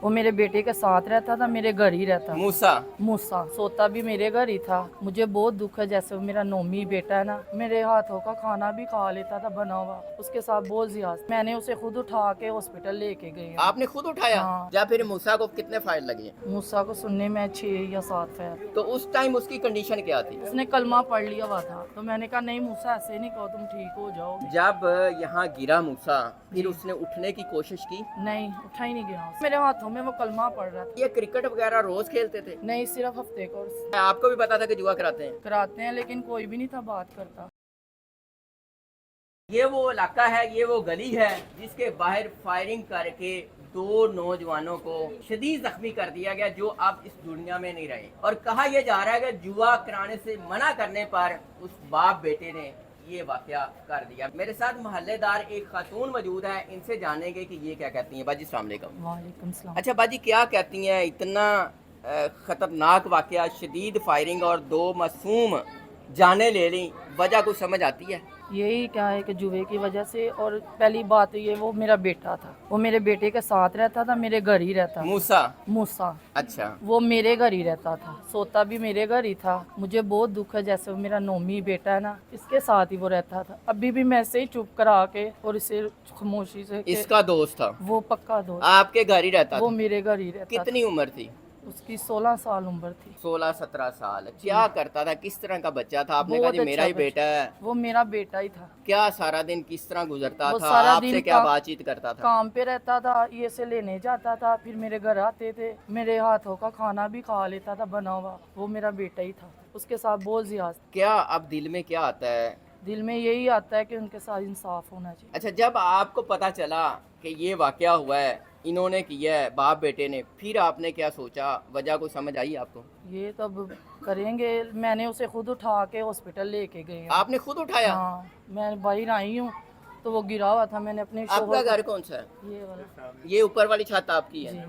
वो मेरे बेटे के साथ रहता था, मेरे घर ही रहता था। मूसा। मूसा सोता भी मेरे घर ही था। मुझे बहुत दुख है, जैसे वो मेरा नोमी बेटा है ना, मेरे हाथों का खाना भी खा लेता था बना हुआ। उसके साथ बहुत ज्यादा, मैंने उसे खुद उठा के हॉस्पिटल लेके गई। आपने खुद उठाया? हाँ। या फिर मूसा को कितने फायर लगे? मूसा को सुनने में 6 या 7 फैर। तो उस टाइम उसकी कंडीशन क्या थी? उसने कलमा पढ़ लिया हुआ था, तो मैंने कहा नहीं मूसा ऐसे नहीं कहो, तुम ठीक हो जाओ। जब यहाँ गिरा मूसा, फिर जी। उसने उठने की कोशिश की? नहीं, उठा ही नहीं गया। मेरे हाथों में वो कलमा पढ़ रहा था। ये क्रिकेट वगैरह रोज खेलते थे? नहीं, सिर्फ हफ्ते को आपको भी पता था कि जुआ कराते हैं? कराते हैं, लेकिन कोई भी नहीं था बात करता। ये वो इलाका है, ये वो गली है जिसके बाहर फायरिंग करके 2 नौजवानों को शदीद जख्मी कर दिया गया, जो अब इस दुनिया में नहीं रहे। और कहा यह जा रहा है कि जुआ कराने से मना करने पर उस बाप बेटे ने ये वाकया कर दिया। मेरे साथ मोहल्लेदार एक खातून मौजूद है, इनसे जानेंगे कि ये क्या कहती हैं। बाजी अस्सलाम वालेकुम। वालेकुम सलाम। अच्छा बाजी, क्या कहती हैं? इतना खतरनाक वाकया, शदीद फायरिंग और 2 मासूम जाने ले ली, वजह कुछ समझ आती है? यही क्या है कि जुए की वजह से। और पहली बात ये, वो मेरा बेटा था, वो मेरे बेटे के साथ रहता था, मेरे घर ही रहता था। मूसा। मूसा। अच्छा। वो मेरे घर ही रहता था, सोता भी मेरे घर ही था। मुझे बहुत दुख है, जैसे वो मेरा नोमी बेटा है ना, इसके साथ ही वो रहता था। अभी भी मैं ऐसे ही चुप करा के और इसे खामोशी से इसका दोस्त था? वो पक्का दोस्त। आपके घर ही रहता वो था? मेरे घर ही रहता कितनी उम्र थी? था। उसकी 16 साल उम्र थी। 16-17 साल। क्या करता था? किस तरह का बच्चा था? आपने कहा बहुत जी मेरा ही अच्छा बेटा है। वो मेरा बेटा ही था। क्या सारा दिन किस तरह गुजरता वो था? सारा आपसे दिन क्या बातचीत करता था? काम पे रहता था, ये से लेने जाता था, फिर मेरे घर आते थे, मेरे हाथों का खाना भी खा लेता था बना हुआ। वो मेरा बेटा ही था। उसके साथ बहुत ज्यादा। क्या अब दिल में क्या आता है? दिल में यही आता है कि उनके साथ इंसाफ होना चाहिए। अच्छा, जब आपको पता चला कि ये वाकया हुआ है, इन्होंने किया है, बाप बेटे ने, फिर आपने क्या सोचा? वजह को समझ आई आपको? ये तो अब करेंगे। मैंने उसे खुद उठा के हॉस्पिटल लेके गई। आपने खुद उठाया? हाँ, मैं बाहर आई हूँ तो वो गिरा हुआ था। मैंने अपने आपका शोहर घर कौन सा है? ये वाला। ये ऊपर वाली छत आपकी जी, है?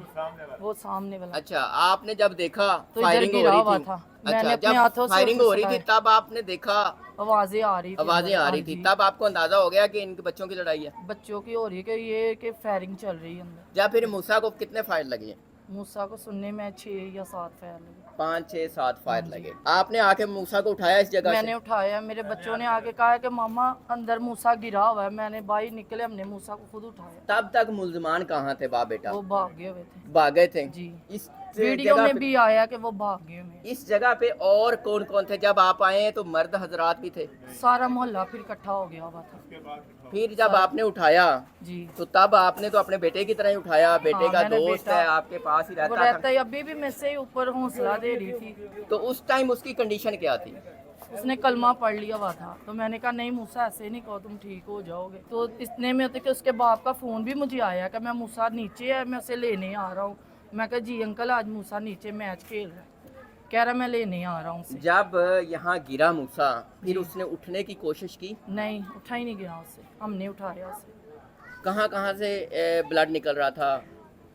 वो सामने वाला। अच्छा, आपने जब देखा तो इधर फायरिंग हो गिरा रही हुआ थी? था। मैंने अच्छा, अपने जब हाथों से फायरिंग उसे हो रही थी सटाया। तब आपने देखा आवाजें आ रही थी, आवाजें आ रही हाँ थी, जी। तब आपको अंदाजा हो गया कि इनके बच्चों की लड़ाई है? बच्चों की हो रही है कि ये कि फायरिंग चल रही है अंदर। या फिर मूसा को कितने फायर लगे? मूसा को सुनने में 6 या 7 फायर लगे। 5-6-7 फायर हाँ जी। लगे। आपने आके मूसा को उठाया इस जगह मैंने से? उठाया, मेरे बच्चों ने आके कहा कि मामा अंदर मूसा गिरा हुआ है। मैंने बाहर निकले, हमने मूसा को खुद उठाया। तब तक मुल्जमान कहाँ थे बाप बेटा? वो भाग गए हुए थे। भागे थे? जी। इस वीडियो जगह में पे, भी आया कि वो भाग गए हुए। इस जगह पे और कौन कौन थे? जब आप आए तो मर्द हजरात भी थे? सारा मोहल्ला फिर इकट्ठा हो गया हुआ था। फिर जब आपने उठाया जी। तो तब आपने तो अपने बेटे की तरह ही उठाया, बेटे हाँ, का मैंने दोस्त बेटा- है, आपके पास ही वो रहता रहता था। है, अभी भी मैं से ही ऊपर हौसला दे रही थी। तो उस टाइम उसकी कंडीशन क्या थी? उसने कलमा पढ़ लिया हुआ था, तो मैंने कहा नहीं मूसा ऐसे नहीं कहो, तुम ठीक हो जाओगे। तो इतने में होते कि उसके बाप का फ़ोन भी मुझे आया कि मैं मूसा नीचे है, मैं उसे लेने आ रहा हूँ। मैं कहा जी अंकल, आज मूसा नीचे मैच खेल रहा है। कह रहा मैं लेने आ रहा हूँ उसे। जब यहाँ गिरा मूसा, फिर जी। उसने उठने की कोशिश की? नहीं, उठा ही नहीं गया उसे, हमने उठाया उसे। कहाँ कहाँ से ब्लड निकल रहा था?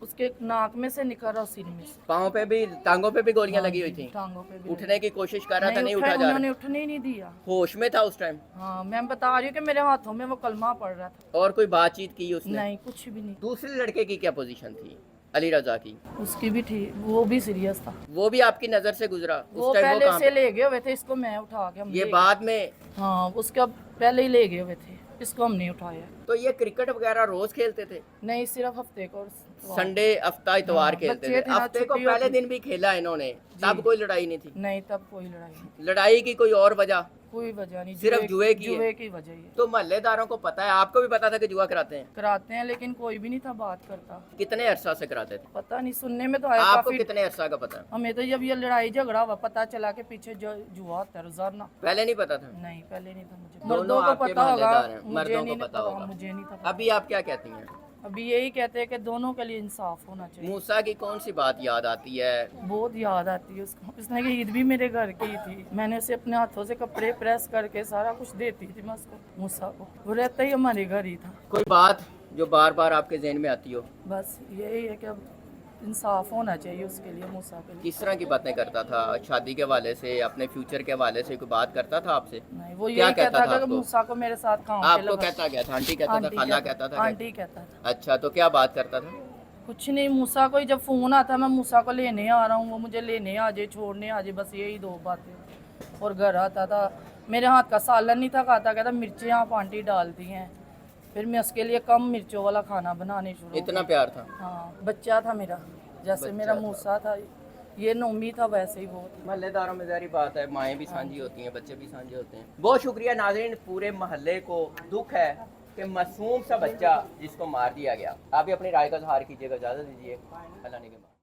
उसके नाक में से निकल रहा, सिर में से। पाँव पे भी, टांगों पे भी गोलियां हाँ लगी हुई जी, थी? टांगों पे भी उठने की कोशिश कर रहा था, नहीं उठा जा उन्होंने रहा? उठने ही नहीं दिया। होश में था उस टाइम? हाँ, मैं बता रही हूँ कि मेरे हाथों में वो कलमा पड़ रहा था। और कोई बातचीत की उसने? नहीं, कुछ भी नहीं। दूसरे लड़के की क्या पोजीशन थी, अली रजा की? उसकी भी ठीक, वो भी सीरियस था। वो भी आपकी नजर से गुजरा वो उस टाइम? वो पहले कहाँ से ले गए हुए थे, इसको मैं उठा के ये बाद में? हाँ, उसका पहले ही ले गए हुए थे, इसको हमने उठाया। तो ये क्रिकेट वगैरह रोज खेलते थे? नहीं, सिर्फ हफ्ते को। संडे, हफ्ता, इतवार हाँ, खेलते बच्चे थे? थे ना, हफ्ते को छुट्टी पहले होती। दिन भी खेला इन्होंने, जी। तब कोई लड़ाई नहीं थी? नहीं, तब कोई लड़ाई नहीं, लड़ाई की कोई और वजह? कोई वजह नहीं। सिर्फ जुए की है? जुए की वजह ही है। तो मोहल्लेदारों को पता है, आपको भी पता था कि जुआ कराते हैं? कराते हैं, लेकिन कोई भी नहीं था बात करता। कितने अरसा से कराते थे? पता नहीं, सुनने में तो आया आपको काफी। कितने अरसा का पता है? हमें तो जब ये लड़ाई झगड़ा हुआ पता चला के पीछे जो जुआ होता है रोजाना। पहले नहीं पता था? नहीं, पहले नहीं था मुझे। दोनों मर्दों को आपके पता होगा, मोहल्लेदार हैं, मुझे मर्दों नहीं को पता पता, होगा। मुझे नहीं पता। अभी आप क्या कहती हैं? अभी यही कहते हैं कि दोनों के लिए इंसाफ होना चाहिए। मूसा की कौन सी बात याद आती है? बहुत याद आती है उसको। उसने की ईद भी मेरे घर की ही थी। मैंने उसे अपने हाथों से कपड़े प्रेस करके सारा कुछ देती थी मैं उसको, मूसा को। वो रहता ही हमारे घर ही था। कोई बात जो बार बार आपके जहन में आती हो? बस यही है कि अब इंसाफ होना चाहिए उसके लिए, मूसा के लिए। किस तरह की बातें करता था? शादी के हवाले से, अपने फ्यूचर के हवाले से कोई बात करता था आपसे? नहीं, वो क्या यही कहता कहता था था कि आपको? मूसा को मेरे साथ काम पे आपको लगा। कहता क्या था? आंटी कहता था, आंटी खाला कहता था? आंटी कहता था। अच्छा, तो क्या बात करता था? कुछ नहीं, मूसा को ही जब फ़ोन आता मैं मूसा को लेने आ रहा हूँ, वो मुझे लेने आ जाए, छोड़ने आ जाए, बस यही दो बातें। और घर आता था, मेरे हाथ का सालन नहीं था खाता, कहता मिर्चें आप आंटी डालती हैं। फिर मैं उसके लिए कम मिर्चों वाला खाना बनाने शुरू इतना प्यार था। हाँ, बच्चा था मेरा, जैसे मेरा मूसा था, ये नोमी था, वैसे ही वो था। महल्लेदारों में ज़ाहिर बात है, माएँ भी साझी होती हैं, बच्चे भी साझे होते हैं। बहुत शुक्रिया नाज़रीन, पूरे महल्ले को दुख है कि मासूम सा बच्चा जिसको मार दिया गया। आप भी अपनी राय का इज़हार कीजिएगा, इजाज़त दीजिए, अल्लाह ने के बाद।